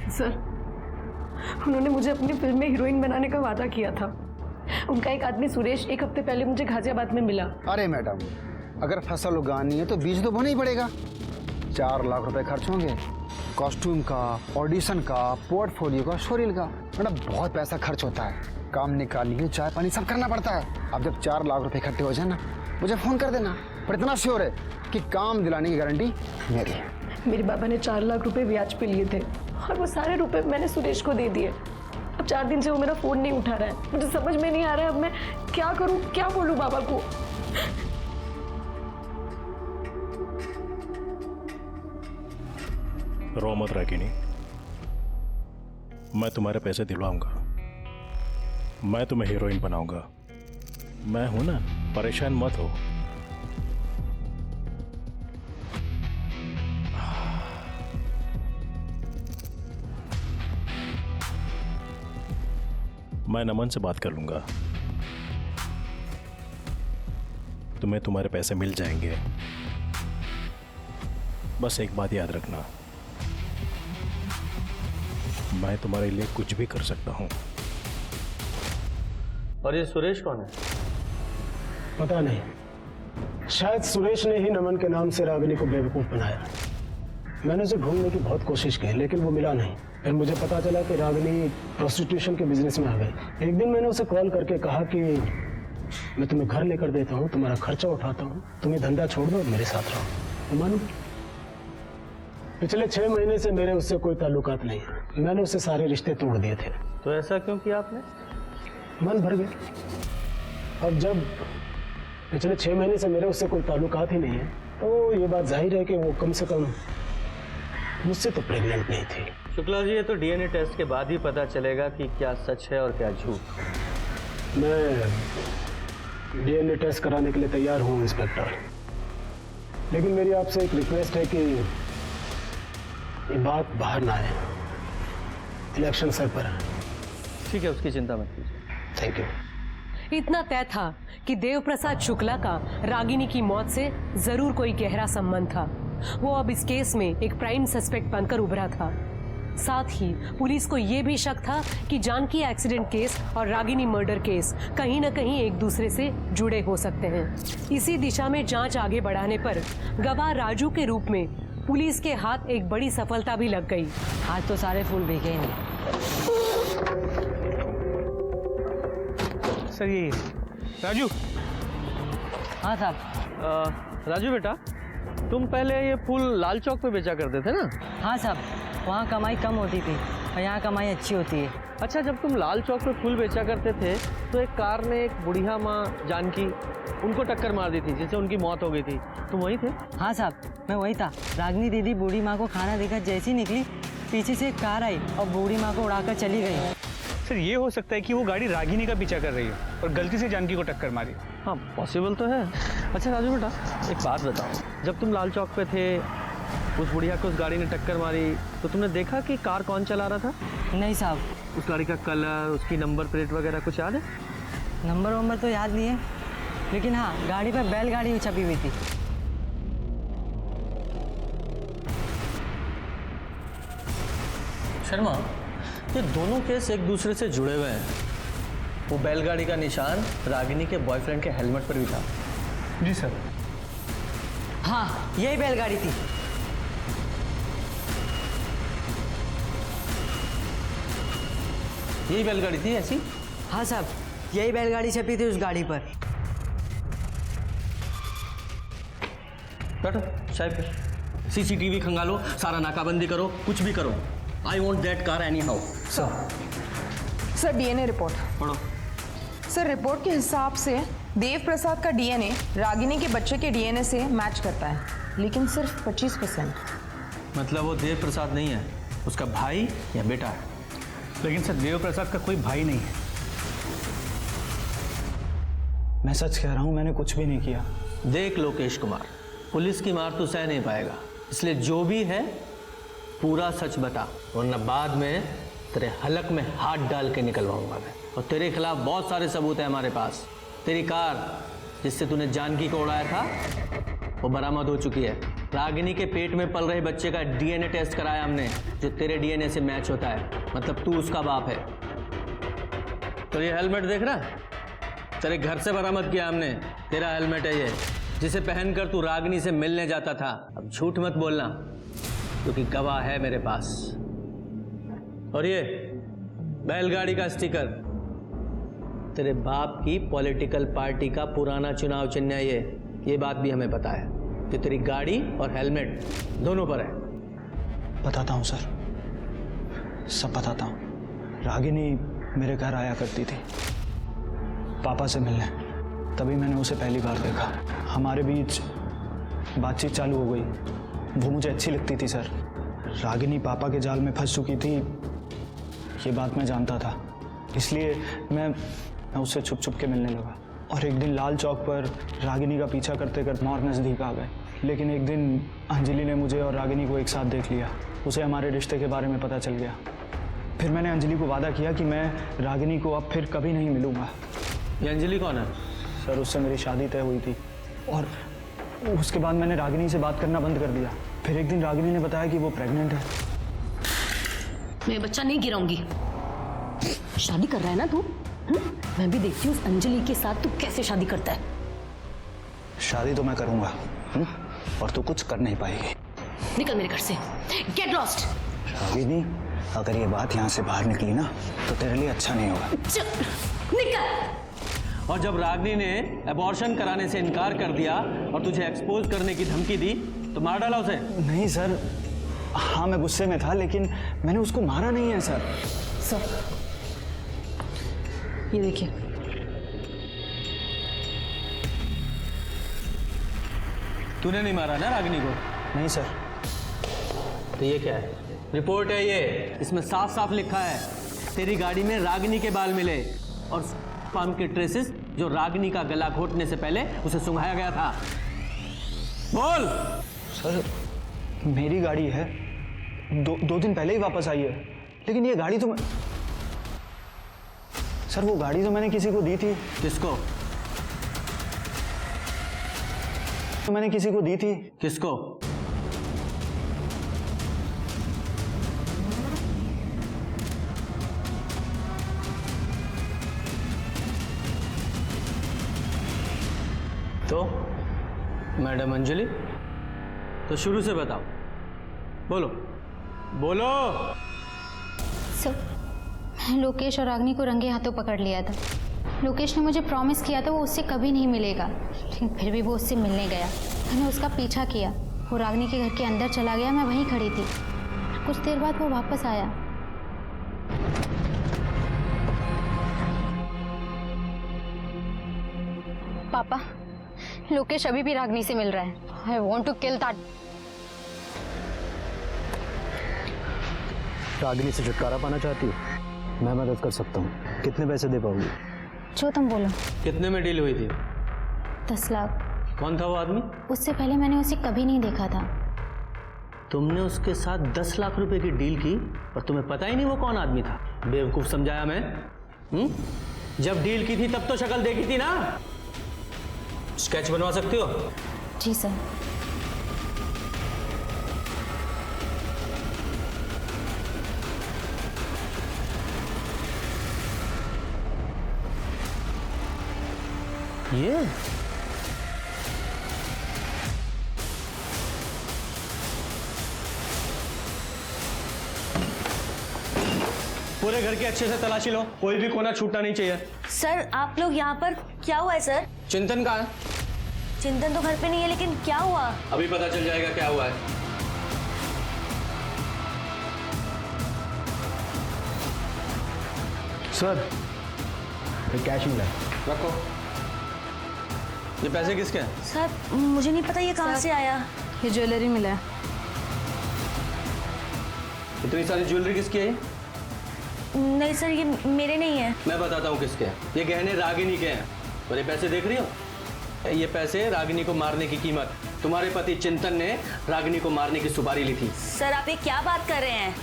Sir, उन्होंने मुझे अपनी फिल्म में हीरोइन बनाने का वादा किया था। उनका एक आदमी सुरेश 1 हफ्ते पहले मुझे गाजियाबाद में मिला। अरे मैडम, अगर फसल उगानी है तो बीज तो बोना ही पड़ेगा। 4 लाख रुपए खर्च होंगे, कॉस्ट्यूम का, ऑडिशन का, पोर्टफोलियो का, शोरील का। मैडम बहुत पैसा खर्च होता है, काम निकालिए, चाय पानी सब करना पड़ता है। अब जब 4 लाख रुपए इकट्ठे हो जाए ना, मुझे फोन कर देना। पर इतना श्योर है कि काम दिलाने की गारंटी मेरी है। मेरे बाबा ने 4 लाख रुपए ब्याज पे लिए थे और वो सारे रुपए मैंने सुरेश को दे दिए। अब 4 दिन से वो मेरा फोन नहीं उठा रहा है। मुझे समझ में नहीं आ रहा है अब मैं क्या करूं, क्या बोलूं बाबा को। रो मत रागिनी, मैं तुम्हारे पैसे दिलवाऊंगा, मैं तुम्हें हीरोइन बनाऊंगा। मैं हूं ना, परेशान मत हो। मैं नमन से बात कर लूंगा, तुम्हें तुम्हारे पैसे मिल जाएंगे। बस एक बात याद रखना, मैं तुम्हारे लिए कुछ भी कर सकता हूं। और ये सुरेश कौन है? पता नहीं, शायद सुरेश ने ही नमन के नाम से रागिनी को बेवकूफ बनाया। मैंने उसे ढूंढने की बहुत कोशिश की लेकिन वो मिला नहीं। फिर मुझे पता चला कि रागिनी प्रोस्टिट्यूशन के बिजनेस में आ गई। एक दिन मैंने उसे कॉल करके कहा कि मैं तुम्हें घर लेकर देता हूँ, तुम्हारा खर्चा उठाता हूँ, तुम्हें धंधा छोड़ दो और मेरे साथ रहो। तो मानो पिछले 6 महीने से मेरे उससे कोई ताल्लुकात नहीं है। मैंने उससे सारे रिश्ते तोड़ दिए थे। तो ऐसा क्यों किया आपने? मन भर गया। अब जब पिछले 6 महीने से मेरे उससे कोई ताल्लुकात ही नहीं है तो ये बात जाहिर है कि वो कम से कम मुझसे तो प्रेग्नेंट नहीं थी। शुक्ला जी, ये तो डीएनए टेस्ट के बाद ही पता चलेगा कि क्या सच है और क्या झूठ। मैं डीएनए टेस्ट कराने के लिए तैयार हूँ इंस्पेक्टर, लेकिन मेरी आपसे एक रिक्वेस्ट है कि ये बात बाहर ना आए। इलेक्शन सर पर है। ठीक है, उसकी चिंता मत कीजिए। Thank you. इतना तय था कि देवप्रसाद शुक्ला का रागिनी की मौत से जरूर कोई गहरा संबंध था। वो अब इस केस में एक प्राइम सस्पेक्ट बनकर उभरा था। साथ ही पुलिस को यह भी शक था कि जानकी एक्सीडेंट केस और रागिनी मर्डर केस कहीं न कहीं एक दूसरे से जुड़े हो सकते हैं। इसी दिशा में जांच आगे बढ़ाने पर गवाह राजू के रूप में पुलिस के हाथ एक बड़ी सफलता भी लग गई। आज तो सारे फूल भीगे नहीं। सर ये राजू। हाँ साहब। राजू बेटा, तुम पहले ये फूल लाल चौक पे बेचा करते थे ना? हाँ साहब, वहाँ कमाई कम होती थी और यहाँ कमाई अच्छी होती है। अच्छा, जब तुम लाल चौक पे फूल बेचा करते थे तो एक कार ने एक बुढ़िया माँ जानकी उनको टक्कर मार दी थी जिससे उनकी मौत हो गई थी। तुम वही थे? हाँ साहब, मैं वही था। रागिनी दीदी बूढ़ी माँ को खाना देकर जैसी निकली, पीछे से एक कार आई और बूढ़ी माँ को उड़ाकर चली गई। सर ये हो सकता है कि वो गाड़ी रागिनी का पीछा कर रही है और गलती से जानकी को टक्कर मारी। हाँ, पॉसिबल तो है। अच्छा राजू बेटा, एक बात बताओ, जब तुम लाल चौक पे थे, उस बुढ़िया को उस गाड़ी ने टक्कर मारी तो तुमने देखा कि कार कौन चला रहा था? नहीं साहब। उस गाड़ी का कलर, उसकी नंबर प्लेट वगैरह कुछ याद है? नंबर वंबर तो याद नहीं है, लेकिन हाँ, गाड़ी पर बैलगाड़ी छपी हुई थी। शर्मा, ये दोनों केस एक दूसरे से जुड़े हुए हैं। वो बैलगाड़ी का निशान रागिनी के बॉयफ्रेंड के हेलमेट पर भी था। जी सर। हाँ, यही बैलगाड़ी थी। यही बैलगाड़ी थी ऐसी? हाँ साहब, यही बैलगाड़ी छपी थी उस गाड़ी पर। बैठो, चाय पे। सीसीटीवी खंगालो, सारा नाकाबंदी करो, कुछ भी करो। I want that car any how. Sir DNA report पढ़ो। सर, रिपोर्ट के हिसाब से देव प्रसाद का डीएनए रागिनी के बच्चे के डीएनए से मैच करता है, लेकिन सिर्फ 25%। मतलब वो देव प्रसाद नहीं है, उसका भाई या बेटा है। लेकिन सर देव प्रसाद का कोई भाई नहीं है। मैं सच कह रहा हूँ, मैंने कुछ भी नहीं किया। देख लोकेश कुमार, पुलिस की मार तो सह नहीं पाएगा, इसलिए जो भी है पूरा सच बता, वरना बाद में तेरे हलक में हाथ डाल के निकलवाऊंगा मैं। और तेरे खिलाफ बहुत सारे सबूत हैं हमारे पास। तेरी कार जिससे तूने जानकी को उड़ाया था वो बरामद हो चुकी है। रागिनी के पेट में पल रहे बच्चे का डीएनए टेस्ट कराया हमने, जो तेरे डीएनए से मैच होता है, मतलब तू उसका बाप है। तो ये हेलमेट देख रहा, तेरे घर से बरामद किया हमने, तेरा हेलमेट है ये, जिसे पहनकर तू रागिनी से मिलने जाता था। अब झूठ मत बोलना, क्योंकि गवाह है मेरे पास। और ये बैलगाड़ी का स्टिकर तेरे बाप की पॉलिटिकल पार्टी का पुराना चुनाव चिन्ह है ये बात भी हमें पता है, जो तेरी गाड़ी और हेलमेट दोनों पर है। बताता हूँ सर, सब बताता हूँ। रागिनी मेरे घर आया करती थी पापा से मिलने, तभी मैंने उसे पहली बार देखा। हमारे बीच बातचीत चालू हो गई। वो मुझे अच्छी लगती थी सर। रागिनी पापा के जाल में फंस चुकी थी, ये बात मैं जानता था, इसलिए मैं उससे छुप छुप के मिलने लगा। और एक दिन लाल चौक पर रागिनी का पीछा करते करते और नज़दीक आ गए। लेकिन एक दिन अंजलि ने मुझे और रागिनी को एक साथ देख लिया। उसे हमारे रिश्ते के बारे में पता चल गया। फिर मैंने अंजलि को वादा किया कि मैं रागिनी को अब फिर कभी नहीं मिलूंगा। ये अंजलि कौन है? सर, उससे मेरी शादी तय हुई थी और उसके बाद मैंने रागिनी से बात करना बंद कर दिया। फिर एक दिन रागिनी ने बताया कि वो प्रेग्नेंट है। मैं बच्चा नहीं गिराऊंगी। शादी कर रहा है ना तू? मैं भी देखती हूँ उस अंजलि के साथ तू कैसे शादी करता है। शादी तो मैं करूंगा और तू कुछ कर नहीं पाएगी। निकल मेरे घर से, गेट लॉस्ट। रागिनी, अगर ये बात यहाँ से बाहर निकली ना तो तेरे लिए अच्छा नहीं होगा। निकल। और जब रागिनी ने अबॉर्शन कराने से इनकार कर दिया और तुझे एक्सपोज करने की धमकी दी तो मार डाला उसे? नहीं सर, हाँ मैं गुस्से में था, लेकिन मैंने उसको मारा नहीं है सर। सर ये देखिए, तूने नहीं मारा ना रागिनी को? नहीं सर। तो ये क्या है? रिपोर्ट है ये, इसमें साफ साफ लिखा है तेरी गाड़ी में रागिनी के बाल मिले और फार्म के ट्रेसेस जो रागिनी का गला घोटने से पहले उसे सुंघाया गया था। बोल। सर, मेरी गाड़ी है, दो दिन पहले ही वापस आई है, लेकिन ये गाड़ी तो सर, वो गाड़ी तो मैंने किसी को दी थी। किसको? तो मैंने किसी को दी थी। किसको? तो मैडम अंजलि, तो शुरू से बताओ, बोलो बोलो। सर, लोकेश और रागिनी को रंगे हाथों पकड़ लिया था। लोकेश ने मुझे प्रॉमिस किया था वो उससे कभी नहीं मिलेगा, लेकिन फिर भी वो उससे मिलने गया। मैंने उसका पीछा किया, वो रागिनी के घर के अंदर चला गया, मैं वहीं खड़ी थी। कुछ देर बाद वो वापस आया। पापा, लोकेश अभी भी रागिनी से मिल रहा है। I want to kill that. Ragini से छुटकारा पाना चाहती हो? मैं मदद कर सकता हूँ। कितने पैसे दे पाओगी? जो तुम बोलो। कितने में डील हुई थी? 10 लाख। कौन था वो आदमी? उससे पहले मैंने उसे कभी नहीं देखा था। तुमने उसके साथ 10 लाख रुपए की डील की और तुम्हें पता ही नहीं वो कौन आदमी था? बेवकूफ समझाया मैं? जब डील की थी तब तो शक्ल देखी थी ना। स्केच बनवा सकती हो? जी सर। ये पूरे घर की अच्छे से तलाशी लो, कोई भी कोना छूटना नहीं चाहिए। सर, आप लोग यहाँ पर? क्या हुआ है सर? चिंतन कहाँ है? चिंतन तो घर पे नहीं है, लेकिन क्या हुआ? अभी पता चल जाएगा क्या हुआ है। सर, ये कैश मिला है। रखो। ये पैसे किसके हैं? सर, मुझे नहीं पता ये कहाँ से आया। ये ज्वेलरी मिला है। इतनी सारी ज्वेलरी किसकी है? नहीं सर, ये मेरे नहीं है। मैं बताता हूँ किसके हैं। ये गहने रागिनी के हैं। और ये पैसे देख रही हो? ये पैसे रागिनी को मारने की कीमत। तुम्हारे पति चिंतन ने रागिनी को मारने की सुपारी ली थी। सर, आप ये क्या बात कर रहे हैं?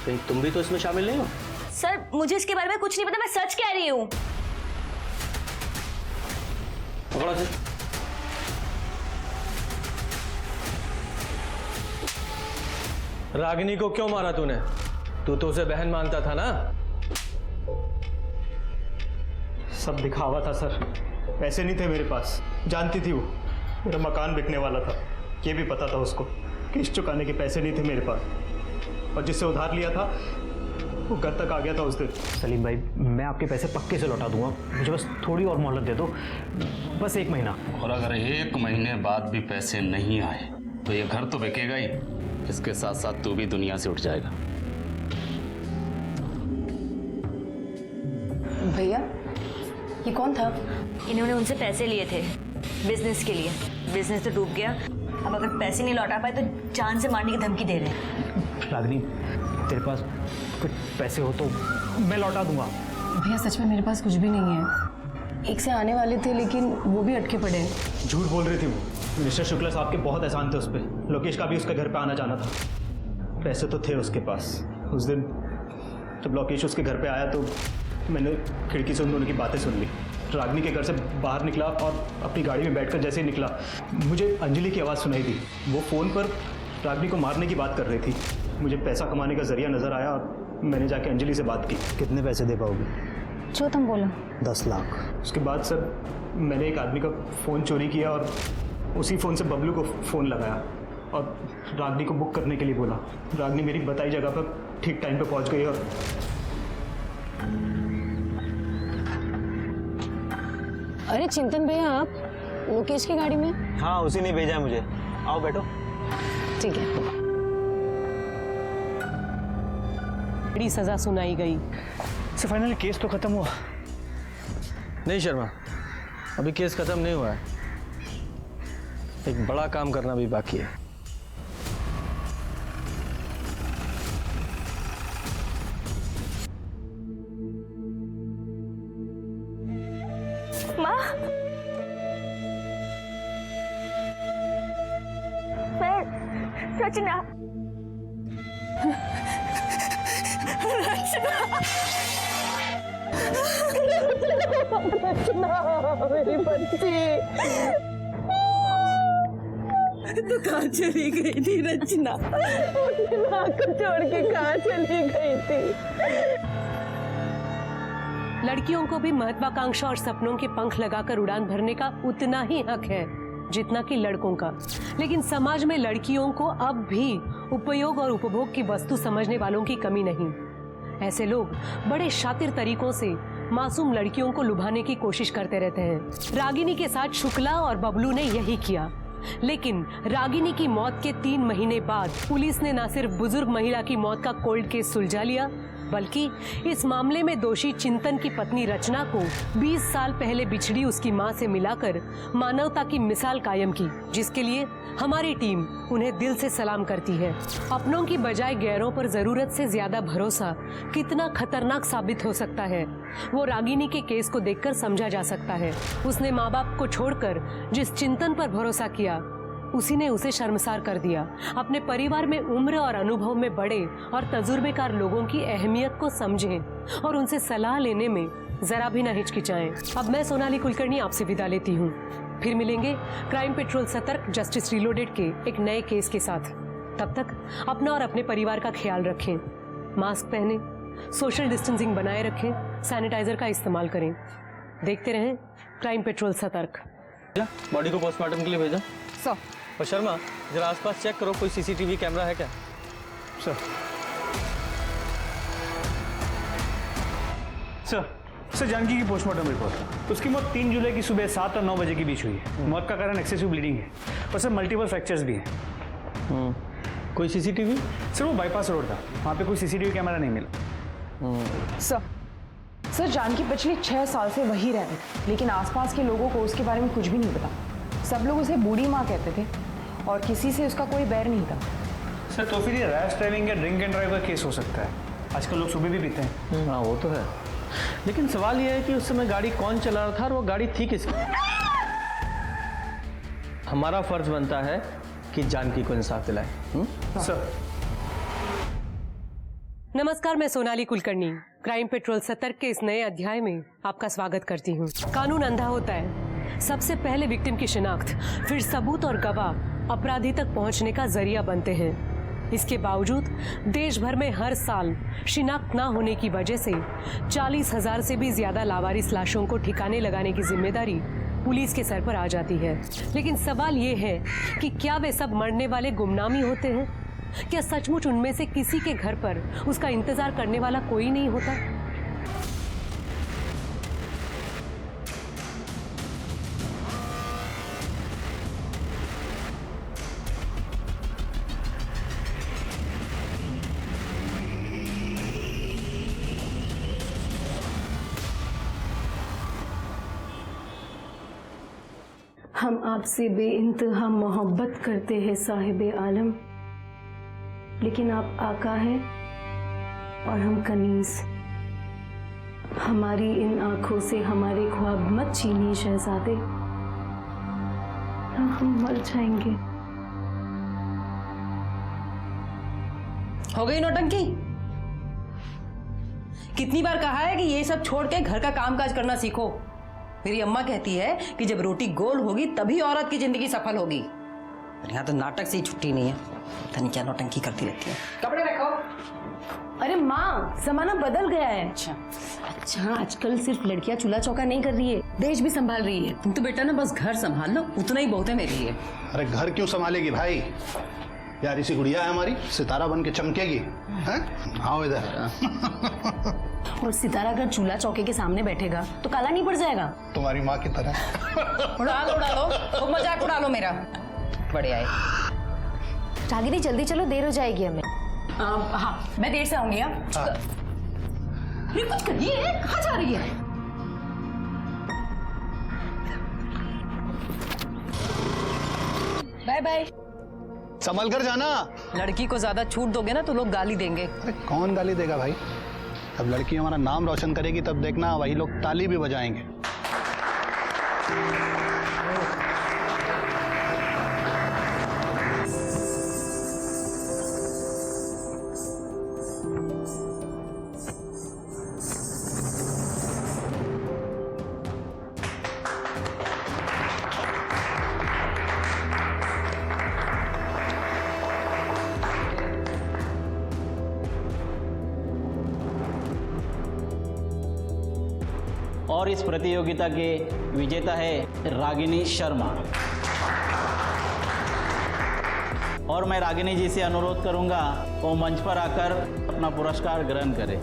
कहीं तुम भी तो इसमें शामिल नहीं हो? सर, मुझे इसके बारे में कुछ नहीं पता, मैं सच कह रही हूँ। रागिनी को क्यों मारा तूने? तू तो उसे बहन मानता था ना? सब दिखावा था सर, पैसे नहीं थे मेरे पास। जानती थी वो मेरा मकान बिकने वाला था, ये भी पता था उसको। किस्त चुकाने के पैसे नहीं थे मेरे पास, और जिससे उधार लिया था वो घर तक आ गया था उस दिन। सलीम भाई, मैं आपके पैसे पक्के से लौटा दूंगा, मुझे बस थोड़ी और मोहलत दे दो, बस 1 महीना। और अगर 1 महीने बाद भी पैसे नहीं आए तो ये घर तो बिकेगा ही, इसके साथ साथ तू भी दुनिया से उठ जाएगा। भैया, ये कौन था? इन्होंने उनसे पैसे लिए थे बिजनेस के लिए। बिजनेस तो डूब गया, अब अगर पैसे नहीं लौटा पाए तो जान से मारने की धमकी दे रहे हैं। रागिनी, तेरे पास कुछ पैसे हो तो मैं लौटा दूंगा। भैया सच में मेरे पास कुछ भी नहीं है। एक से आने वाले थे लेकिन वो भी अटके पड़े हैं। झूठ बोल रही थी वो। मिस्टर शुक्ला साहब के बहुत एहसान थे उस पर। लोकेश का भी उसके घर पे आना जाना था, पैसे तो थे उसके पास। उस दिन जब लोकेश उसके घर पे आया तो मैंने खिड़की से उन दोनों की बातें सुन ली। रागिनी के घर से बाहर निकला और अपनी गाड़ी में बैठकर जैसे ही निकला, मुझे अंजलि की आवाज़ सुनाई दी। वो फ़ोन पर रागिनी को मारने की बात कर रही थी। मुझे पैसा कमाने का जरिया नज़र आया और मैंने जाके अंजलि से बात की। कितने पैसे दे पाओगे? जो तुम बोलो। 10 लाख। उसके बाद सर मैंने एक आदमी का फ़ोन चोरी किया और उसी फ़ोन से बबलू को फ़ोन लगाया और रागिनी को बुक करने के लिए बोला। रागिनी मेरी बताई जगह पर ठीक टाइम पे पहुंच गई। और अरे चिंतन भैया, आप लोकेश की गाड़ी में? हाँ, उसी ने भेजा है मुझे। आओ बैठो। ठीक है। बड़ी सजा सुनाई गई। सर फाइनली केस तो खत्म हुआ? नहीं शर्मा, अभी केस खत्म नहीं हुआ है। एक बड़ा काम करना भी बाकी है। माँ, मैं रचना मेरी बच्ची, तो कहाँ चली गई थी रचना? माँ को छोड़ के कहाँ चली गई थी? लड़कियों को भी महत्वाकांक्षा और सपनों के पंख लगाकर उड़ान भरने का उतना ही हक है जितना कि लड़कों का। लेकिन समाज में लड़कियों को अब भी उपयोग और उपभोग की वस्तु समझने वालों की कमी नहीं। ऐसे लोग बड़े शातिर तरीकों से मासूम लड़कियों को लुभाने की कोशिश करते रहते हैं। रागिनी के साथ शुक्ला और बबलू ने यही किया। लेकिन रागिनी की मौत के 3 महीने बाद पुलिस ने न सिर्फ बुजुर्ग महिला की मौत का कोल्ड केस सुलझा लिया, बल्कि इस मामले में दोषी चिंतन की पत्नी रचना को 20 साल पहले बिछड़ी उसकी मां से मिलाकर मानवता की मिसाल कायम की, जिसके लिए हमारी टीम उन्हें दिल से सलाम करती है। अपनों की बजाय गैरों पर जरूरत से ज्यादा भरोसा कितना खतरनाक साबित हो सकता है, वो रागिनी के केस को देखकर समझा जा सकता है। उसने माँ बाप को छोड़कर जिस चिंतन पर भरोसा किया, उसी ने उसे शर्मसार कर दिया। अपने परिवार में उम्र और अनुभव में बड़े और तजुर्बेकार लोगों की अहमियत को समझें और उनसे सलाह लेने में जरा भी न हिचकिचाएं। अब मैं सोनाली कुलकर्णी आपसे विदा लेती हूँ। फिर मिलेंगे क्राइम पेट्रोल सतर्क जस्टिस रीलोडेड के एक नए केस के साथ। तब तक अपना और अपने परिवार का ख्याल रखें, मास्क पहनें, सोशल डिस्टेंसिंग बनाए रखें, सैनिटाइजर का इस्तेमाल करें। देखते रहें क्राइम पेट्रोल सतर्क। बॉडी को पोस्टमार्टम के लिए भेजा सर। और शर्मा, जरा आसपास चेक करो, कोई सीसीटीवी कैमरा है क्या? सर जानकी की पोस्टमार्टम रिपोर्ट। उसकी मौत 3 जुलाई की सुबह 7 और 9 बजे के बीच हुई है। मौत का कारण एक्सेसिव ब्लीडिंग है और सर मल्टीपल फ्रैक्चर्स भी हैं। कोई सीसीटीवी? सर वो बाईपास रोड था, वहाँ पे कोई सीसीटीवी कैमरा नहीं मिला। सर जानकी पिछले 6 साल से वही रह रही थी, लेकिन आसपास के लोगों को उसके बारे में कुछ भी नहीं पता। सब लोग उसे बूढ़ी माँ कहते थे और किसी से उसका कोई बैर नहीं था। सर तो फिर ये रैश ड्राइविंग या ड्रिंक एंड ड्राइव का केस हो सकता है। आजकल लोग सुबह भी पीते हैं। हाँ वो तो है, लेकिन सवाल ये है कि उस समय गाड़ी कौन चला रहा था और वो गाड़ी थी किसकी? हमारा फर्ज बनता है कि जानकी को इंसाफ दिलाएं। सर नमस्कार, मैं सोनाली कुलकर्णी क्राइम पेट्रोल सतर्क के इस नए अध्याय में आपका स्वागत करती हूँ। कानून अंधा होता है। सबसे पहले विक्टिम की शिनाख्त, फिर सबूत और गवाह अपराधी तक पहुँचने का जरिया बनते हैं। इसके बावजूद देश भर में हर साल शिनाख्त न होने की वजह से 40,000 से भी ज्यादा लावारिस लाशों को ठिकाने लगाने की जिम्मेदारी पुलिस के सर पर आ जाती है। लेकिन सवाल ये है कि क्या वे सब मरने वाले गुमनामी होते हैं? क्या सचमुच उनमें से किसी के घर पर उसका इंतजार करने वाला कोई नहीं होता? हम आपसे बेइंतहा मोहब्बत करते हैं साहिबे आलम, लेकिन आप आका हैं और हम कनीज। हमारी इन आंखों से हमारे ख्वाब मत छीनिए शहजादे, हम मर जाएंगे। हो गई नौटंकी? कितनी बार कहा है कि ये सब छोड़ के घर का कामकाज करना सीखो। मेरी अम्मा कहती है कि जब रोटी गोल होगी तभी औरत की जिंदगी सफल होगी। यहाँ तो नाटक से ही छुट्टी नहीं है, पता नहीं क्या नौटंकी करती रहती है। कपड़े रखो। अरे माँ, जमाना बदल गया है। अच्छा, आजकल सिर्फ लड़कियां चूल्हा चौका नहीं कर रही है, देश भी संभाल रही है। तुम तो बेटा ना बस घर संभाल लो, उतना ही बहुत है मेरे लिए। अरे घर क्यों संभालेगी भाई, यार इसी गुड़िया है हमारी, सितारा बन के चमकेगी। आओ इधर। और सितारा अगर चूल्हा चौके के सामने बैठेगा तो काला नहीं पड़ जाएगा? तुम्हारी माँ की तरह। उड़ा लो, खूब मजाक उड़ा लो मेरा। बढ़िया है। रागिनी जल्दी चलो, देर हो जाएगी हमें। हाँ, मैं देर से आऊंगी। कुछ करिए, कहाँ जा रही है? Bye bye. संभल कर जाना। लड़की को ज्यादा छूट दोगे ना तो लोग गाली देंगे। अरे कौन गाली देगा भाई, जब लड़की हमारा नाम रोशन करेगी तब देखना वही लोग ताली भी बजाएंगे। और इस प्रतियोगिता के विजेता है रागिनी शर्मा। और मैं रागिनी जी से अनुरोध करूंगा वो मंच पर आकर अपना पुरस्कार ग्रहण करें।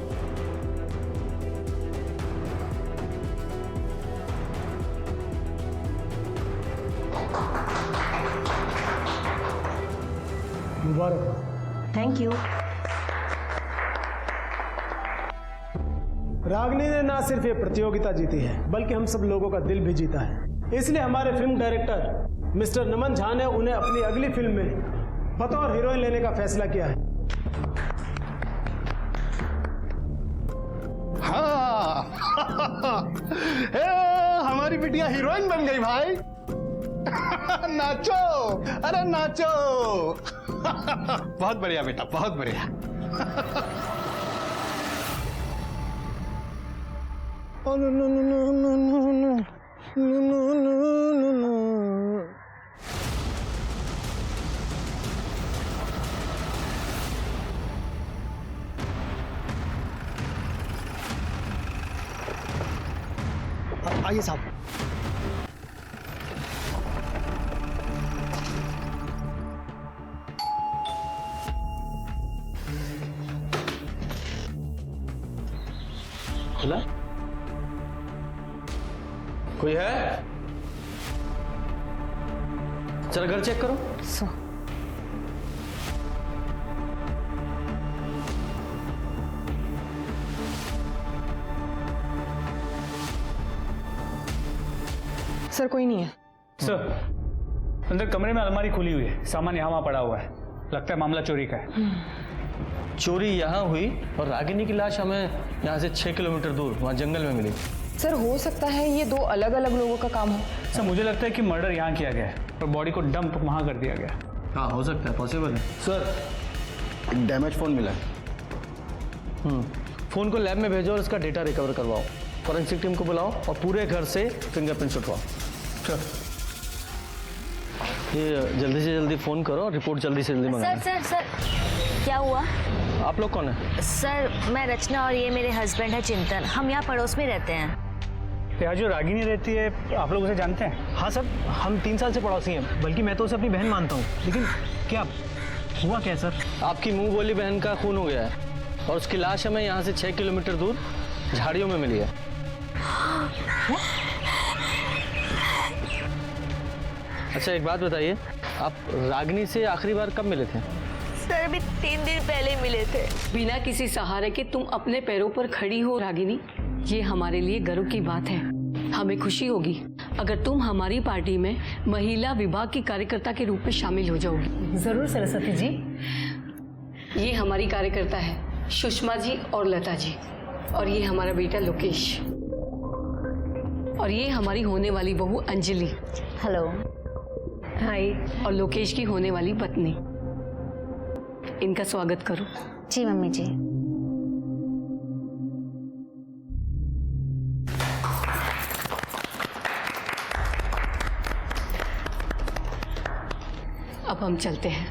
मुबारक। Thank you. रागिनी ने ना सिर्फ ये प्रतियोगिता जीती है बल्कि हम सब लोगों का दिल भी जीता है। इसलिए हमारे फिल्म डायरेक्टर मिस्टर नमन झा ने उन्हें अपनी अगली फिल्म में बतौर हीरोइन लेने का फैसला किया है। हाँ। हमारी बिटिया हीरोइन बन गई भाई। नाचो, अरे नाचो। बहुत बढ़िया बेटा, बहुत बढ़िया। Oh, no, no, no, no, no, no, no, no, no, no, no. आइए साहब। खुला? कोई है? चलो घर चेक करो। सर कोई नहीं है। सर अंदर कमरे में अलमारी खुली हुई है, सामान यहाँ वहाँ पड़ा हुआ है, लगता है मामला चोरी का है। चोरी यहाँ हुई और रागिनी की लाश हमें यहाँ से 6 किलोमीटर दूर वहाँ जंगल में मिली। सर हो सकता है ये दो अलग अलग लोगों का काम हो। सर मुझे लगता है कि मर्डर यहाँ किया गया है और बॉडी को डंप वहाँ कर दिया गया। हाँ हो सकता है, पॉसिबल है। सर एक डैमेज फोन मिला है। फोन को लैब में भेजो और इसका डेटा रिकवर करवाओ। फॉरेंसिक टीम को बुलाओ और पूरे घर से फिंगरप्रिंट उठवाओ। ये जल्दी से जल्दी फोन करो और रिपोर्ट जल्दी से जल्दी मंगाओ। सर क्या हुआ? आप लोग कौन है? सर मैं रचना और ये मेरे हस्बैंड है चिंतन, हम यहाँ पड़ोस में रहते हैं। यार जो रागिनी रहती है आप लोग उसे जानते हैं? हाँ सर, हम 3 साल से पड़ोसी हैं, बल्कि मैं तो उसे अपनी बहन मानता हूँ। लेकिन क्या हुआ क्या सर? आपकी मुंह बोली बहन का खून हो गया है और उसकी लाश हमें यहाँ से 6 किलोमीटर दूर झाड़ियों में मिली है। अच्छा एक बात बताइए, आप रागिनी से आखिरी बार कब मिले थे? सर अभी 3 दिन पहले मिले थे। बिना किसी सहारे के तुम अपने पैरों पर खड़ी हो रागिनी, ये हमारे लिए गर्व की बात है। हमें खुशी होगी अगर तुम हमारी पार्टी में महिला विभाग की कार्यकर्ता के रूप में शामिल हो जाओगी। जरूर सरस्वती जी। ये हमारी कार्यकर्ता है सुषमा जी और लता जी, और ये हमारा बेटा लोकेश, और ये हमारी होने वाली बहू अंजलि। हेलो। हाय। और लोकेश की होने वाली पत्नी। इनका स्वागत करो। जी मम्मी जी। अब हम चलते हैं,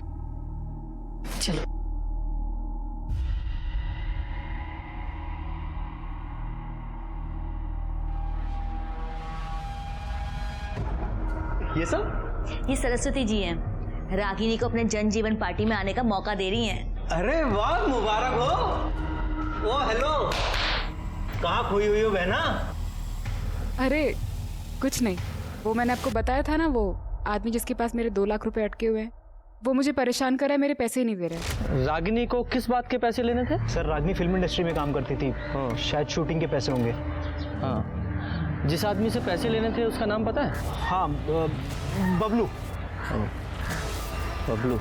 चलो। ये सब? ये सरस्वती जी हैं, रागिनी को अपने जन जीवन पार्टी में आने का मौका दे रही हैं। अरे वाह, मुबारक हो। ओ हेलो, कहाँ खोई हुई हो बहना? अरे कुछ नहीं, वो मैंने आपको बताया था ना, वो आदमी जिसके पास मेरे 2 लाख रुपए अटके हुए हैं, वो मुझे परेशान कर रहा है, मेरे पैसे ही नहीं दे रहे। रागिनी को किस बात के पैसे लेने थे? सर रागिनी फिल्म इंडस्ट्री में काम करती थी। हाँ। शायद शूटिंग के पैसे होंगे। हाँ, जिस आदमी से पैसे लेने थे उसका नाम पता है? हाँ, बबलू। बबलू।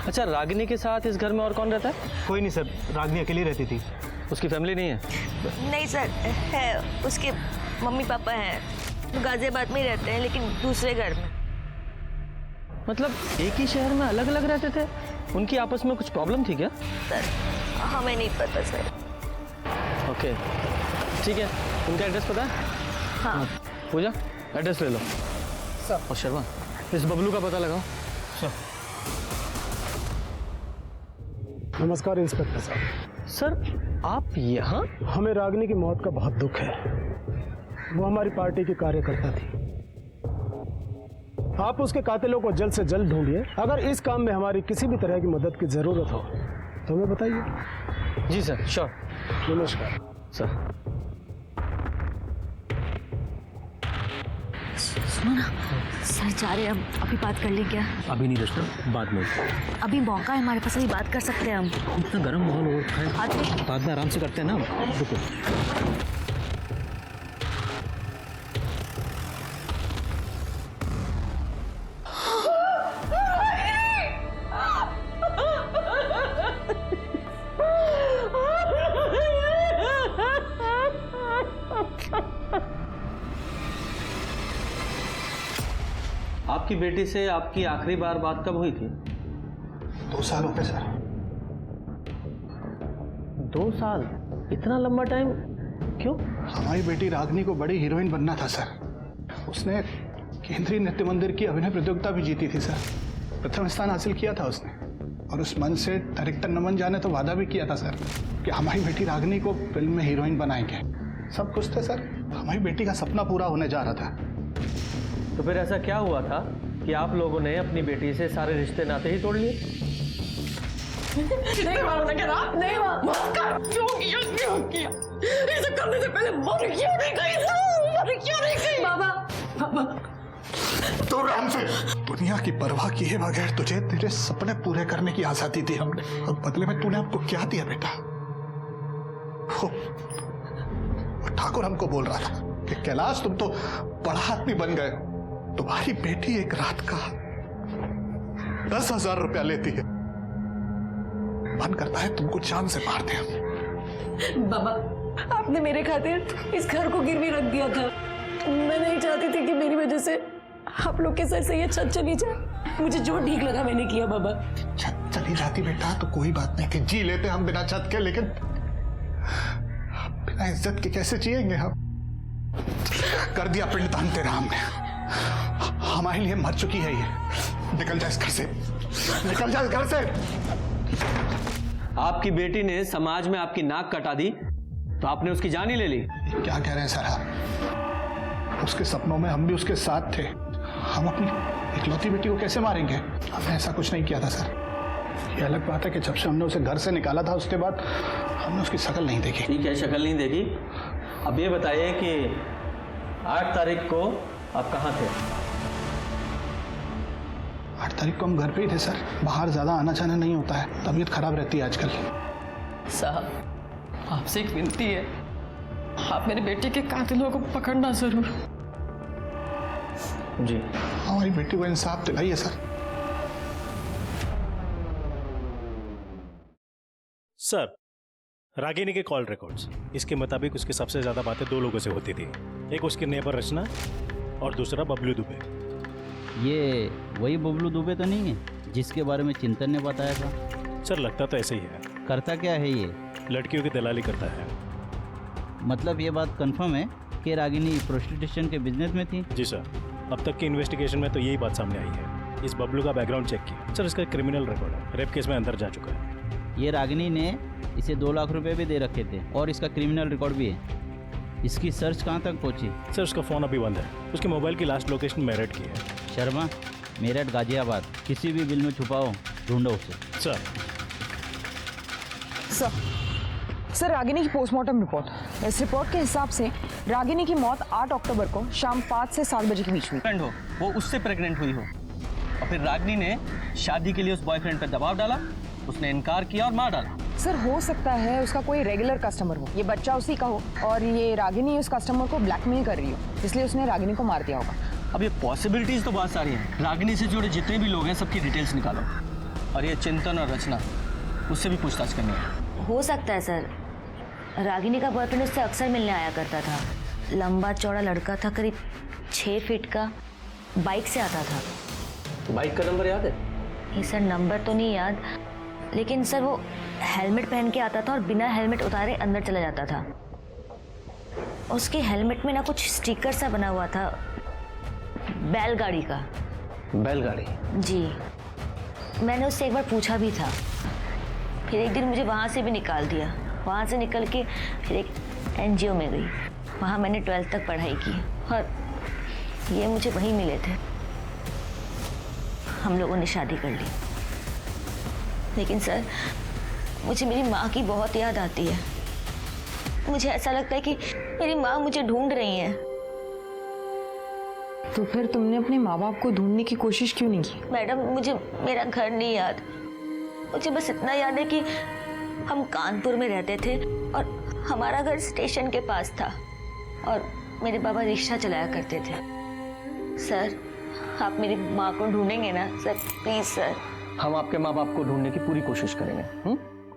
अच्छा, रागिनी के साथ इस घर में और कौन रहता है? कोई नहीं सर, रागिनी अकेली रहती थी। उसकी फैमिली नहीं है? नहीं सर, है, उसके मम्मी पापा हैं, वो गाजियाबाद में ही रहते हैं लेकिन दूसरे घर में। मतलब एक ही शहर में अलग अलग रहते थे? उनकी आपस में कुछ प्रॉब्लम थी क्या? सर हमें नहीं पता सर। ओके ठीक है, उनका एड्रेस पता है? हाँ। पूजा एड्रेस ले लो सर। और शर्मा, इस बबलू का पता लगाओ सर। नमस्कार इंस्पेक्टर साहब। सर आप यहाँ? हमें रागिनी की मौत का बहुत दुख है। वो हमारी पार्टी की कार्यकर्ता थी। आप उसके कातिलों को जल्द से जल्द ढूंढिए। अगर इस काम में हमारी किसी भी तरह की मदद की जरूरत हो तो हमें बताइए। जी सर, श्योर। नमस्कार सर। सुनो ना सर, जा रहे हम, अभी बात कर लें क्या? अभी नहीं रचना, बाद में। अभी मौका है हमारे पास, अभी बात कर सकते हैं हम। इतना गर्म माहौल हो रखा है, बाद में आराम से करते हैं ना। रुको। आपकी बेटी से आपकी आखिरी बार बात कब हुई थी? 2 साल हो गए सर। 2 साल? इतना लंबा टाइम क्यों? हमारी बेटी रागिनी को बड़ी हीरोइन बनना था सर। उसने केंद्रीय नृत्य मंदिर की अभिनय प्रतियोगिता भी जीती थी सर। प्रथम स्थान हासिल किया था उसने, और उस मंच से डायरेक्टर नमन झा ने तो वादा भी किया था सर कि हमारी बेटी रागिनी को फिल्म में हीरोइन बनाएंगे। सब कुछ था सर, हमारी बेटी का सपना पूरा होने जा रहा था। तो फिर ऐसा क्या हुआ था कि आप लोगों ने अपनी बेटी से सारे रिश्ते नाते ही तोड़ लिए? नहीं मारो ना, क्या नहीं मत कर। क्यों किया? ऐसा करने से पहले मर क्यों नहीं गई? बाबा तो राम से दुनिया की परवाह किए बगैर तुझे तेरे सपने पूरे करने की आजादी दी हमने, और बदले में तूने हमको क्या दिया बेटा? वो ठाकुर हमको बोल रहा था कि कैलाश तुम तो बड़ा आदमी बन गए, तुम्हारी बेटी एक रात का 10,000 रुपया लेती है। मन करता है तुमको जान से मार दें। बाबा आपने मेरे खातिर इस घर को गिरवी रख दिया था। मैं नहीं चाहती थी कि मेरी वजह से आप लोग के सर से ये छत चली जाए। मुझे जो ठीक लगा मैंने किया बाबा। छत चली जाती बेटा तो कोई बात नहीं थी, जी लेते हम बिना छत के, लेकिन बिना इज्जत के कैसे जिएंगे हम? कर दिया पिंडदान तेरा हमने, हमारे लिए मर चुकी है ये। निकल जा इस घर से, निकल जा इस घर से। आपकी बेटी ने समाज में आपकी नाक कटा दी तो आपने उसकी जान ही ले ली। क्या कह रहे हैं सर आप? उसके सपनों में हम भी उसके साथ थे। हम अपनी इकलौती बेटी को कैसे मारेंगे? हमने ऐसा कुछ नहीं किया था सर। ये अलग बात है कि जब से हमने उसे घर से निकाला था उसके बाद हमने उसकी शक्ल नहीं देखी। ठीक है, शक्ल नहीं देखी। अब ये बताइए कि 8 तारीख को आप कहाँ थे? 8 तारीख को हम घर पे ही थे सर। बाहर ज़्यादा आना जाना नहीं होता है, तबीयत खराब रहती है आजकल। साहब, आपसे एक विनती है, आप मेरे बेटे के कातिलों को पकड़ना जरूर। जी, हमारी बेटी को इंसाफ दिलाइए सर। सर, रागिनी के कॉल रिकॉर्ड्स, इसके मुताबिक उसकी सबसे ज्यादा बातें 2 लोगों से होती थी। एक उसके नेबर रचना और दूसरा बबलू दुबे। ये वही बबलू दुबे तो नहीं है जिसके बारे में चिंतन ने बताया था? सर, लगता तो ऐसे ही है। करता क्या है ये? लड़कियों की दलाली करता है। मतलब ये बात कंफर्म है कि रागिनी प्रोस्टिट्यूशन के बिजनेस में थी? जी सर, अब तक की इन्वेस्टिगेशन में तो यही बात सामने आई है। इस बबलू का बैकग्राउंड चेक किया सर, इसका क्रिमिनल रिकॉर्ड है, रेप केस में अंदर जा चुका है। ये रागिनी ने इसे 2 लाख रुपए भी दे रखे थे और इसका क्रिमिनल रिकॉर्ड भी है। इसकी सर्च कहाँ तक पहुँची? सर, उसका फ़ोन अभी बंद है। उसके मोबाइल की लास्ट लोकेशन मेरठ की है। शर्मा, मेरठ गाजियाबाद, किसी भी बिल में छुपाओ, ढूंढो उसे। सर। सर, रागिनी की पोस्टमार्टम रिपोर्ट। इस रिपोर्ट के हिसाब से रागिनी की मौत 8 अक्टूबर को शाम 5 से 7 बजे के बीच हुई। हो, वो उससे प्रेग्नेंट हुई हो और फिर रागिनी ने शादी के लिए उस बॉयफ्रेंड पर दबाव डाला, उसने इनकार किया और मार डाला। सर, हो सकता है उसका कोई रेगुलर कस्टमर हो, ये बच्चा उसी का हो और ये रागिनी उस कस्टमर को ब्लैकमेल कर रही हो, इसलिए उसने रागिनी को मार दिया होगा। अब ये पॉसिबिलिटीज तो बहुत सारी हैं। रागिनी से जुड़े जितने भी लोग हैं सबकी डिटेल्स निकालो और ये चिंतन और रचना, उससे भी पूछताछ करनी है। हो सकता है सर, रागिनी का बॉयफ्रेंड उससे अक्सर मिलने आया करता था। लंबा चौड़ा लड़का था, करीब 6 फीट का, बाइक से आता था। बाइक का नंबर याद है? नहीं सर, नंबर तो नहीं याद, लेकिन सर वो हेलमेट पहन के आता था और बिना हेलमेट उतारे अंदर चला जाता था। उसके हेलमेट में ना कुछ स्टिकर सा बना हुआ था, बैलगाड़ी का। बैलगाड़ी? जी, मैंने उससे एक बार पूछा भी था। फिर एक दिन मुझे वहाँ से भी निकाल दिया। वहाँ से निकल के फिर एक NGO में गई, वहाँ मैंने 12th तक पढ़ाई की और ये मुझे वहीं मिले थे। हम लोगों ने शादी कर ली। लेकिन सर, मुझे मेरी माँ की बहुत याद आती है। मुझे ऐसा लगता है कि मेरी माँ मुझे ढूंढ रही है। तो फिर तुमने अपने माँ बाप को ढूंढने की कोशिश क्यों नहीं की? मैडम, मुझे मेरा घर नहीं याद। मुझे बस इतना याद है कि हम कानपुर में रहते थे और हमारा घर स्टेशन के पास था और मेरे बाबा रिक्शा चलाया करते थे। सर, आप मेरी माँ को ढूंढेंगे ना सर? Please sir. हम आपके माँ बाप को ढूंढने की पूरी कोशिश करेंगे।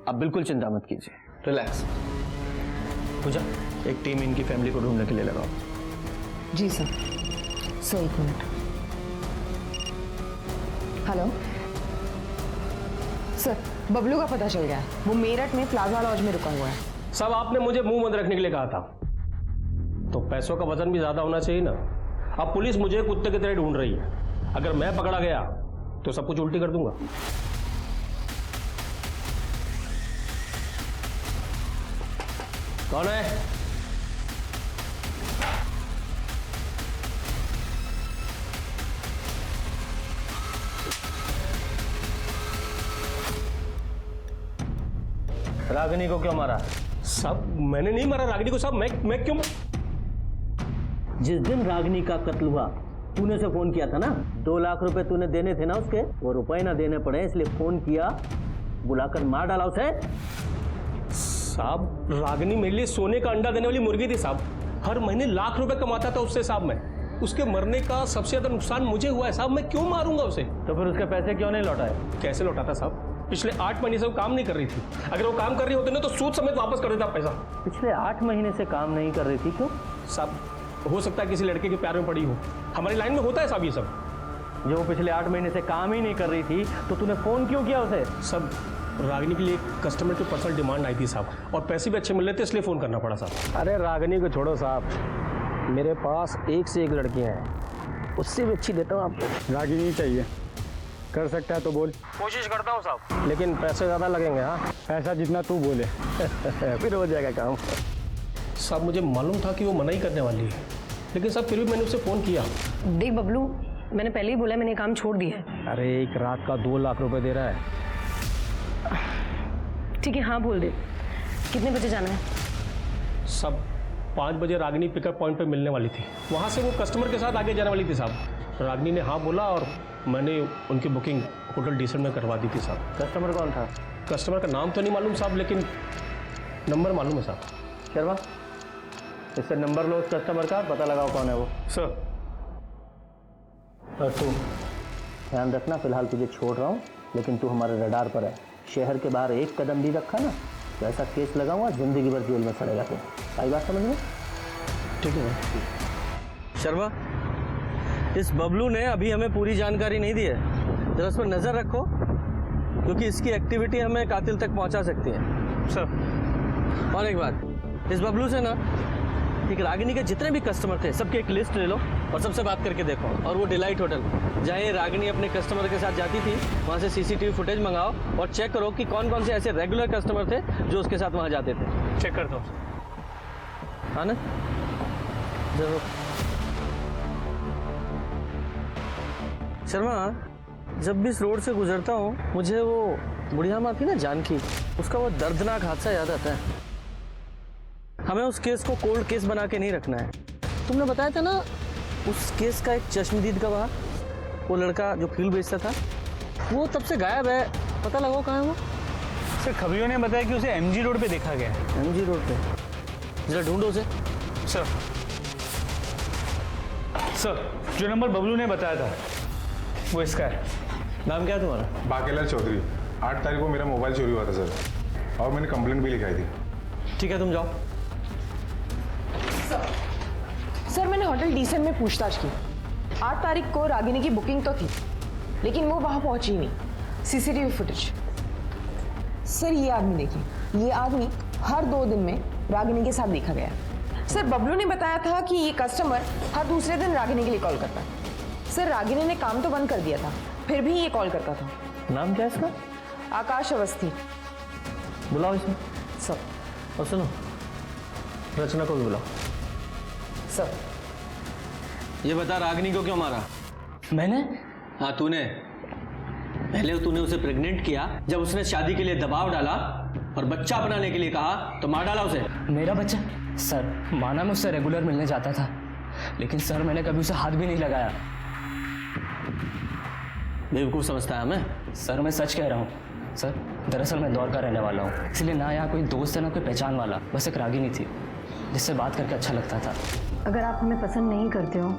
आप बिल्कुल चिंता मत कीजिए, रिलैक्स। पूजा, एक टीम इनकी फैमिली को ढूंढने के लिए लगाओ। जी sir. Sir, 1 minute. Hello sir, Bablu का पता चल गया है। वो मेरठ में प्लाजा लॉज में रुका हुआ है। सब आपने मुझे मुंह बंद रखने के लिए कहा था, तो पैसों का वजन भी ज्यादा होना चाहिए ना। अब पुलिस मुझे कुत्ते की तरह ढूंढ रही है। अगर मैं पकड़ा गया तो सब कुछ उल्टी कर दूंगा। कौन है? रागिनी को क्यों मारा? सब मैंने नहीं मारा रागिनी को। सब मैं क्यों? जिस दिन रागिनी का कत्ल हुआ तूने से फोन किया था ना, 2 लाख रुपए तूने देने थे ना उसके, वो रुपए ना देने पड़े इसलिए फोन किया, बुलाकर मार डाला उसे। साहब, रागिनी मेरे लिए सोने का अंडा देने वाली मुर्गी थी साहब। हर महीने लाख रुपए कमाता था उससे साहब मैं। उसके मरने का सबसे ज्यादा नुकसान मुझे हुआ है साहब। मैं क्यों मारूंगा उसे? तो फिर उसके पैसे क्यों नहीं लौटाए? कैसे लौटाता साहब? पिछले 8 महीने से वो काम नहीं कर रही थी। अगर वो काम कर रही होती ना तो सूद समेत वापस कर देता पैसा। पिछले 8 महीने से काम नहीं कर रही थी, क्यों? साहब, हो सकता है किसी लड़के के प्यार में पड़ी हो। हमारी लाइन में होता है साहब ये सब। जो पिछले 8 महीने से काम ही नहीं कर रही थी तो तूने फोन क्यों किया उसे? सब रागिनी के लिए कस्टमर की पर्सनल डिमांड आई थी साहब, और पैसे भी अच्छे मिल रहे थे इसलिए फोन करना पड़ा साहब। अरे रागिनी को छोड़ो साहब, मेरे पास एक से एक लड़कियां हैं, उससे भी अच्छी देता हूँ आपको। रागिनी चाहिए। कर सकता है तो बोल। कोशिश करता हूँ साहब, लेकिन पैसे ज़्यादा लगेंगे। हाँ, पैसा जितना तू बोले फिर हो जाएगा काम। साहब मुझे मालूम था कि वो मना ही करने वाली है, लेकिन साहब फिर भी मैंने उसे फ़ोन किया। देख बबलू, मैंने पहले ही बोला मैंने काम छोड़ दिया है। अरे एक रात का 2 लाख रुपए दे रहा है। ठीक है, हाँ बोल दे। कितने बजे जाना है? सब 5 बजे रागिनी पिकअप पॉइंट पे मिलने वाली थी। वहाँ से वो कस्टमर के साथ आगे जाने वाली थी साहब। रागिनी ने हाँ बोला और मैंने उनकी बुकिंग होटल डिसेंट में करवा दी थी साहब। कस्टमर कौन था? कस्टमर का नाम तो नहीं मालूम साहब, लेकिन नंबर मालूम है साहब। शर्मा, इससे नंबर लो उस कस्टमर का, पता लगाओ कौन है वो। सर। तू ध्यान रखना, फिलहाल तुझे छोड़ रहा हूँ, लेकिन तू हमारे रडार पर है। शहर के बाहर एक कदम भी रखा ना तो ऐसा केस लगाऊंगा, जिंदगी भर जेल में सड़ेगा तू। आई बात समझ में? ठीक है। शर्मा, इस बबलू ने अभी हमें पूरी जानकारी नहीं दी है, जरा उस पर नज़र रखो, क्योंकि इसकी एक्टिविटी हमें कातिल तक पहुंचा सकती है। सर। और एक बात, इस बबलू से ना एक रागिनी के जितने भी कस्टमर थे सबकी एक लिस्ट ले लो और सबसे बात करके देखो। और वो डिलाइट होटल जहाँ ये रागिनी अपने कस्टमर के साथ जाती थी, वहाँ से सीसीटीवी फुटेज मंगाओ और चेक करो कि कौन कौन से ऐसे रेगुलर कस्टमर थे जो उसके साथ वहाँ जाते थे। चेक कर दो। हाँ ना, जरूर। शर्मा, जब भी इस रोड से गुजरता हूँ मुझे वो बुढ़िया माँ थी ना जानकी, उसका वो दर्दनाक हादसा याद आता है। हमें उस केस को कोल्ड केस बना के नहीं रखना है। तुमने बताया था ना उस केस का एक चश्मदीद गवाह, वो लड़का जो फील बेचता था, वो तब से गायब है। पता लगाओ कहाँ है वो। सर, खबरियों ने बताया कि उसे एमजी रोड पे देखा गया है। एमजी रोड पे? जरा ढूंढो उसे। सर, जो नंबर बबलू ने बताया था वो इसका है। नाम क्या है तुम्हारा? बाकेलाल चौधरी। 8 तारीख को मेरा मोबाइल चोरी हुआ था सर, और मैंने कंप्लेंट भी लिखाई थी। ठीक है, तुम जाओ। सर, मैंने होटल डिसेंट में पूछताछ की। 8 तारीख को रागिनी की बुकिंग तो थी, लेकिन वो वहां पहुंची ही नहीं। CCTV footage. सर, ये आदमी देखिए, ये आदमी हर 2 दिन में रागिनी के साथ देखा गया। सर, बबलू ने बताया था कि ये कस्टमर हर दूसरे दिन रागिनी के लिए कॉल करता है। सर, रागिनी ने काम तो बंद कर दिया था, फिर भी ये कॉल करता था। नाम क्या है इसका? आकाश अवस्थी। बुलाओ इसे। सर। और सुनो, रचना को भी बुलाओ। सर। ये बता, रागिनी को क्यों मारा? मैंने? हाँ, तूने। पहले तूने उसे प्रेग्नेंट किया, जब उसने शादी के लिए दबाव डाला और बच्चा बनाने के लिए कहा तो मार डाला उसे। मेरा बच्चा? सर, माना मैं उससे रेगुलर मिलने जाता था, लेकिन सर मैंने कभी उसे हाथ भी नहीं लगाया। बेवकूफ़ समझता है हमें? सर, मैं सच कह रहा हूँ। सर, दरअसल मैं दौर का रहने वाला हूँ, इसलिए ना यहाँ कोई दोस्त है ना कोई पहचान वाला, बस एक रागिनी थी जिससे बात करके अच्छा लगता था। अगर आप हमें पसंद नहीं करते हो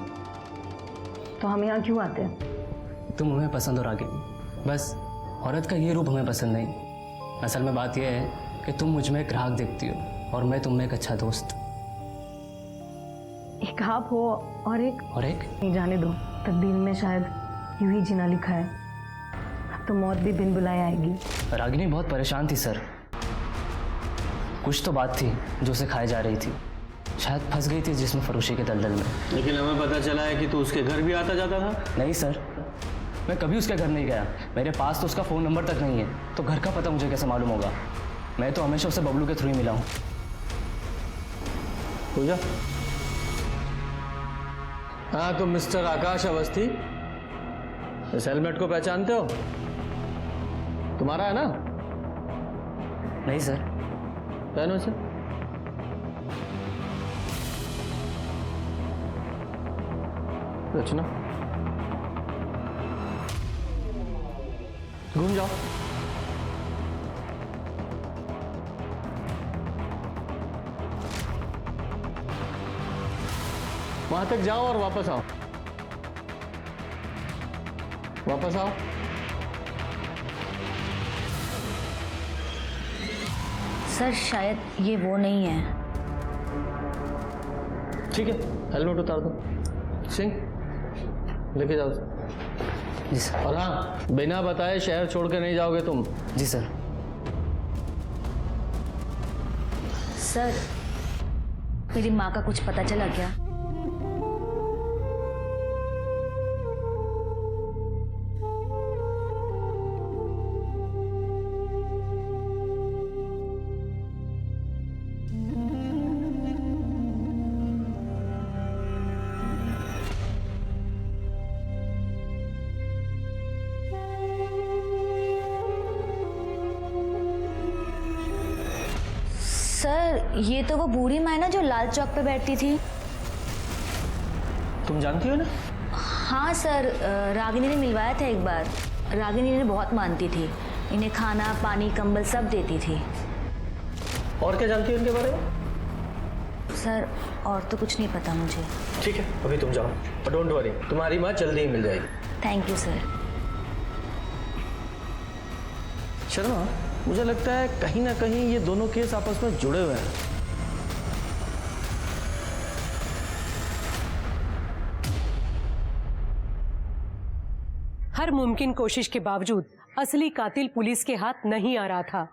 तो हम यहाँ क्यों आते हैं? तुम हमें पसंद हो रागिनी, बस औरत का ये रूप हमें पसंद नहीं। असल में बात यह है कि तुम मुझ में एक ग्राहक देखती हो और मैं तुम में एक अच्छा दोस्त। एक आप हो और एक नहीं, जाने दो। तकदीर में शायद यूं ही जीना लिखा है, अब तो मौत भी बिन बुलाए आएगी। रागिनी बहुत परेशान थी सर, कुछ तो बात थी जो उसे खाए जा रही थी, शायद फंस गई थी जिस्म फरोशी के दलदल में। लेकिन हमें पता चला है कि तू उसके घर भी आता जाता था। नहीं सर, मैं कभी उसके घर नहीं गया, मेरे पास तो उसका फ़ोन नंबर तक नहीं है, तो घर का पता मुझे कैसे मालूम होगा? मैं तो हमेशा उसे बबलू के थ्रू ही मिला हूँ। पूजा। हाँ, तो मिस्टर आकाश अवस्थी, इस हेलमेट को पहचानते हो? तुम्हारा है ना? नहीं सर। पहनो इसे। रचना, घूम जाओ। वहां तक जाओ और वापस आओ। वापस आओ। सर, शायद ये वो नहीं है। ठीक है, हेलमेट उतार दो। सिंह, लेके जाओ उसे। जी सर। और हाँ, बिना बताए शहर छोड़ के नहीं जाओगे तुम। जी सर। सर, मेरी माँ का कुछ पता चला क्या? सर ये तो वो बूढ़ी माँ है ना जो लाल चौक पे बैठती थी। तुम जानती हो ना? हाँ सर, रागिनी ने मिलवाया था एक बार। रागिनी ने बहुत मानती थी, इन्हें खाना पानी कंबल सब देती थी। और क्या जानती हो इनके बारे में? सर और तो कुछ नहीं पता मुझे। ठीक है, अभी तुम जाओ और डोंट वरी, तुम्हारी माँ जल्दी ही मिल जाएगी। Thank you sir. शर्मा, मुझे लगता है कहीं ना कहीं ये दोनों केस आपस में जुड़े हुए हैं। हर मुमकिन कोशिश के बावजूद असली कातिल पुलिस के हाथ नहीं आ रहा था।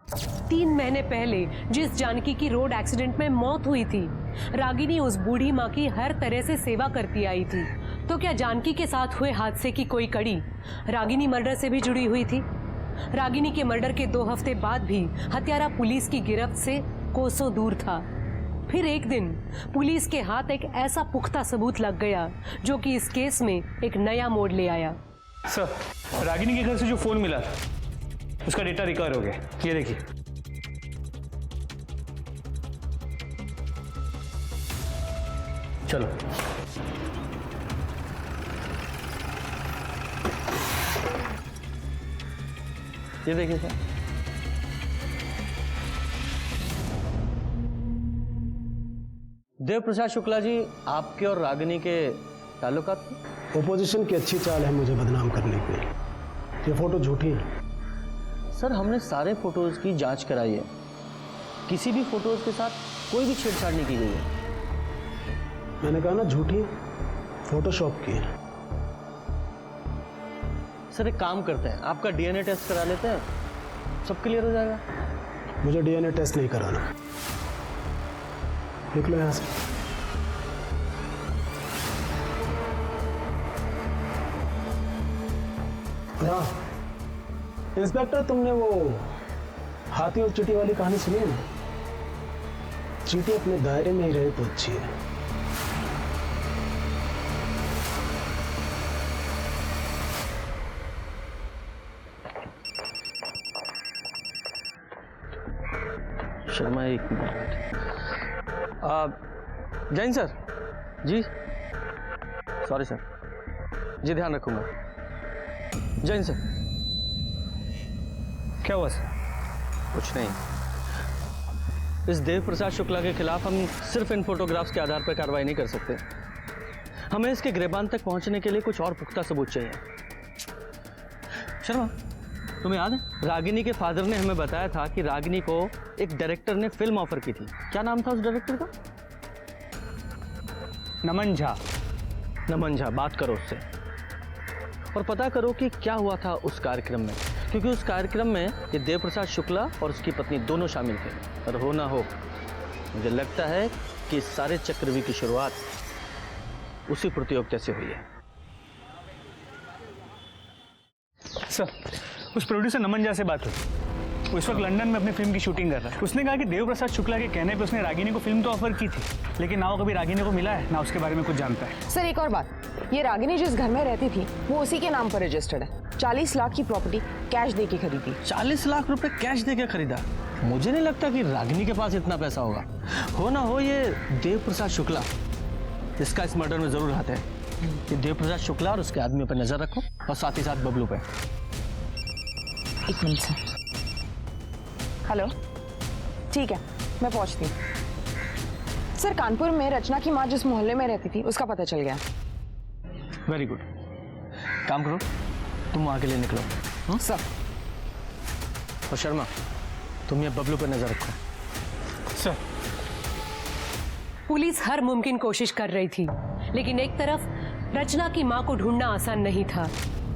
3 महीने पहले जिस जानकी की रोड एक्सीडेंट में मौत हुई थी, रागिनी उस बूढ़ी माँ की हर तरह से सेवा करती आई थी। तो क्या जानकी के साथ हुए हादसे की कोई कड़ी रागिनी मर्डर से भी जुड़ी हुई थी? रागिनी के मर्डर के 2 हफ्ते बाद भी हत्यारा पुलिस की गिरफ्त से कोसों दूर था। फिर एक दिन पुलिस के हाथ एक ऐसा पुख्ता सबूत लग गया जो कि इस केस में एक नया मोड़ ले आया। सर, रागिनी के घर से जो फोन मिला था उसका डेटा रिकवर हो गया। ये देखिए। चलो। ये देखिए सर। देव प्रसाद शुक्ला जी, आपके और रागिनी के ताल्लुकात थे? ओपोजिशन की अच्छी चाल है मुझे बदनाम करने की। ये फोटो झूठी है। सर, हमने सारे फोटोज की जांच कराई है, किसी भी फोटोज के साथ कोई भी छेड़छाड़ नहीं की गई है। मैंने कहा ना झूठी, फोटोशॉप की है। सर एक काम करते हैं, आपका डीएनए टेस्ट करा लेते हैं, सब क्लियर हो जाएगा। मुझे डीएनए टेस्ट नहीं कराना। निकलो यहाँ से। हाँ इंस्पेक्टर, तुमने वो हाथी और चींटी वाली कहानी सुनी है ना? चींटी अपने दायरे में ही रहे तो अच्छी है। शर्मा, एक मिनट। जैन सर जी, सॉरी सर जी, ध्यान रखूंगा। जैन सर। क्या हुआ सर? कुछ नहीं। इस देव प्रसाद शुक्ला के खिलाफ हम सिर्फ इन फोटोग्राफ्स के आधार पर कार्रवाई नहीं कर सकते। हमें इसके गिरबान तक पहुंचने के लिए कुछ और पुख्ता सबूत चाहिए। शर्मा, तुम्हें याद है रागिनी के फादर ने हमें बताया था कि रागिनी को एक डायरेक्टर ने फिल्म ऑफर की थी। क्या नाम था उस डायरेक्टर का? नमन झा। नमन झा, बात करो उससे और पता करो कि क्या हुआ था उस कार्यक्रम में, क्योंकि उस कार्यक्रम में ये देव प्रसाद शुक्ला और उसकी पत्नी दोनों शामिल थे। और हो ना हो, मुझे लगता है कि इस सारे चक्रव्यूह की शुरुआत उसी प्रतियोगिता से हुई है। सर, उस प्रोड्यूसर नमन झा से बात हुई। वो इस वक्त लंदन में अपनी फिल्म की शूटिंग कर रहा है। उसने कहा कि देव प्रसाद शुक्ला के कहने पे उसने रागिनी को फिल्म तो ऑफर की थी, लेकिन ना वो कभी रागिनी को मिला है, ना उसके बारे में कुछ जानता है। सर एक और बात, ये रागिनी जिस घर में रहती थी वो उसी के नाम पर रजिस्टर्ड है। 40 लाख की प्रॉपर्टी कैश दे के खरीदी। 40 लाख रुपए कैश दे के खरीदा? मुझे नहीं लगता कि रागिनी के पास इतना पैसा होगा। हो ना हो ये देव प्रसाद शुक्ला, इसका इस मर्डर में जरूर हाथ है। ये देव प्रसाद शुक्ला और उसके आदमियों पर नजर रखो और साथ ही साथ बबलू पे। एक मिनट सर। हेलो, ठीक है मैं पहुंचती हूँ। सर कानपुर में रचना की माँ जिस मोहल्ले में रहती थी उसका पता चल गया। वेरी गुड, काम करो, तुम वहां के लिए निकलो। सर। और शर्मा, तुम ये बबलू पर नजर रखो। सर। पुलिस हर मुमकिन कोशिश कर रही थी, लेकिन एक तरफ रचना की मां को ढूंढना आसान नहीं था,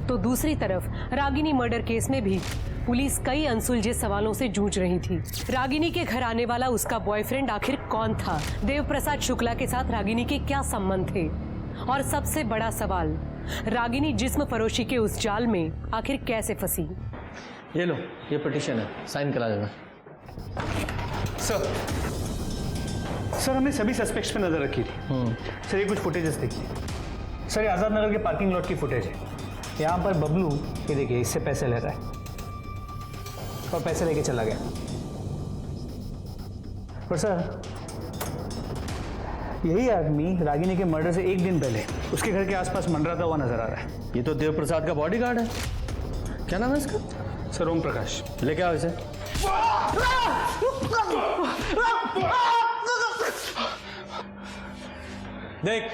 तो दूसरी तरफ रागिनी मर्डर केस में भी पुलिस कई अनसुलझे सवालों से जूझ रही थी। रागिनी के घर आने वाला उसका बॉयफ्रेंड आखिर कौन था? देव प्रसाद शुक्ला के साथ रागिनी के क्या संबंध थे? और सबसे बड़ा सवाल, रागिनी जिस्म फरोशी के उस जाल में आखिर कैसे फंसी? ये लो, ये पिटीशन है, साइन करा देना। सर हमने सभी सस्पेक्ट्स पे नजर रखी थी। सर ये कुछ फुटेजेस देखिए। सर ये आजाद नगर के पार्किंग लॉट की फुटेज है। यहाँ पर बबलू, ये देखिए, इससे पैसे ले रहा है और पैसे लेके चला गया। पर सर, यही आदमी रागिनी के मर्डर से एक दिन पहले उसके घर के आसपास मंडराता हुआ नजर आ रहा है। ये तो देव प्रसाद का बॉडीगार्ड है। क्या नाम है इसका? सर ओम प्रकाश। लेके आओ इसे। देख,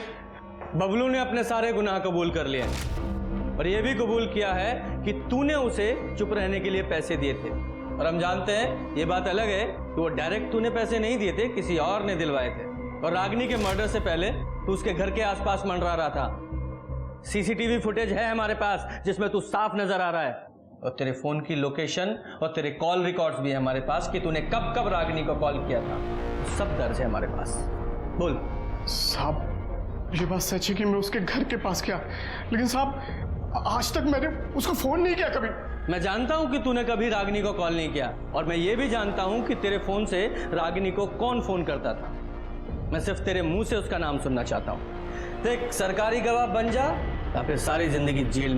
बबलू ने अपने सारे गुनाह कबूल कर लिए और ये भी कबूल किया है कि तूने उसे चुप रहने के लिए पैसे दिए थे। और हम जानते हैं, ये बात अलग है कि वो डायरेक्ट तूने पैसे नहीं दिए थे, किसी और ने दिलवाए थे। और रागिनी के मर्डर से पहले तू उसके घर के आसपास मंडरा रहा था। सीसीटीवी फुटेज है हमारे पास जिसमें तू साफ नजर आ रहा है, और तेरे फोन की लोकेशन और तेरे कॉल रिकॉर्ड्स भी है हमारे पास कि तूने कब कब रागिनी को कॉल किया था। सब दर्ज है हमारे पास। बोल। साहब, ये बात सच है कि मैं उसके घर के पास गया, लेकिन साहब आज तक मैंने उसको फोन नहीं किया कभी। मैं जानता हूं कि तूने कभी रागिनी को कॉल नहीं किया, और मैं ये भी जानता हूं कि तेरे फोन से रागिनी को कौन फोन करता था। मैं सिर्फ तेरे मुंह से उसका नाम सुनना चाहता हूं। देख, सरकारी गवाह बन जा या फिर सारी जिंदगी जेल में।